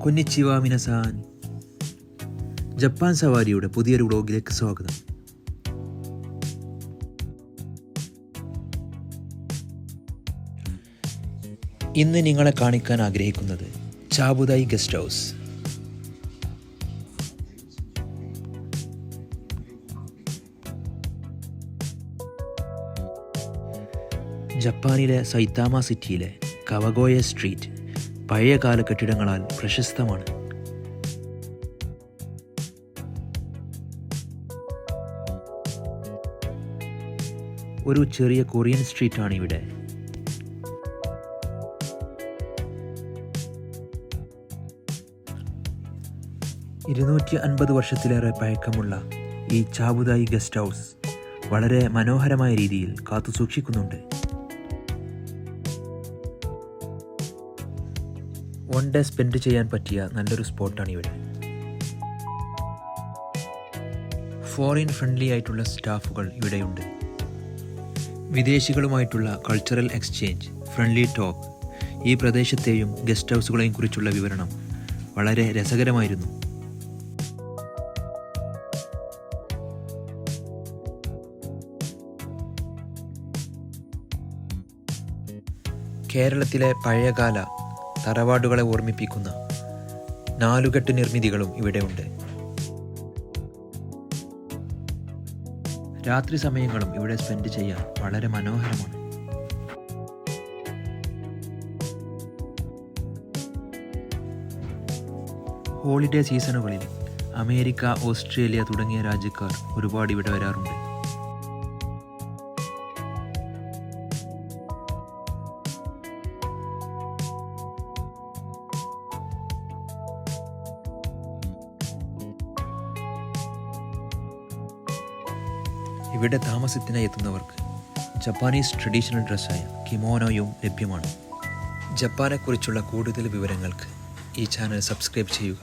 കൊന്നിച്ചിവ മിനസാൻ. Japan സവാരിയുടെ പുതിയൊരു വ്ളോഗിലേക്ക് സ്വാഗതം. ഇന്ന് നിങ്ങളെ കാണിക്കാൻ ആഗ്രഹിക്കുന്നത് ചാബുതായി ഗസ്റ്റ് ഹൗസ്. ജപ്പാനിലെ സൈതാമ സിറ്റിയിലെ കവഗോയ സ്ട്രീറ്റ് പഴയകാല കെട്ടിടങ്ങളാൽ പ്രശസ്തമാണ്. ഒരു ചെറിയ കൊറിയൻ സ്ട്രീറ്റാണ് ഇവിടെ. $250 വർഷത്തിലേറെ പഴക്കമുള്ള ഈ ചാബുതായി ഗസ്റ്റ് ഹൗസ് വളരെ മനോഹരമായ രീതിയിൽ കാത്തു സൂക്ഷിക്കുന്നുണ്ട്. വൺ ഡേ സ്പെൻഡ് ചെയ്യാൻ പറ്റിയ നല്ലൊരു സ്പോട്ടാണ് ഇവിടെ. ഫോറിൻ ഫ്രണ്ട്ലി ആയിട്ടുള്ള സ്റ്റാഫുകൾ ഇവിടെയുണ്ട്. വിദേശികളുമായിട്ടുള്ള കൾച്ചറൽ എക്സ്ചേഞ്ച്, ഫ്രണ്ട്ലി ടോക്ക്, ഈ പ്രദേശത്തെയും ഗസ്റ്റ് ഹൗസുകളെയും കുറിച്ചുള്ള വിവരണം വളരെ രസകരമായിരുന്നു. കേരളത്തിലെ പഴയകാല തറവാടുകളെ ഓർമ്മിപ്പിക്കുന്ന 4 കെട്ട് നിർമ്മിതികളും ഇവിടെയുണ്ട്. രാത്രി സമയങ്ങളും ഇവിടെ സ്പെൻഡ് ചെയ്യാൻ വളരെ മനോഹരമാണ്. ഹോളിഡേ സീസണുകളിൽ അമേരിക്ക, ഓസ്ട്രേലിയ തുടങ്ങിയ രാജ്യക്കാർ ഒരുപാട് ഇവിടെ വരാറുണ്ട്. ഇവിടെ താമസത്തിനായി എത്തുന്നവർക്ക് ജപ്പാനീസ് ട്രഡീഷണൽ ഡ്രസ്സായ കിമോനോയും ലഭ്യമാണ്. ജപ്പാനെക്കുറിച്ചുള്ള കൂടുതൽ വിവരങ്ങൾക്ക് ഈ ചാനൽ സബ്സ്ക്രൈബ് ചെയ്യുക.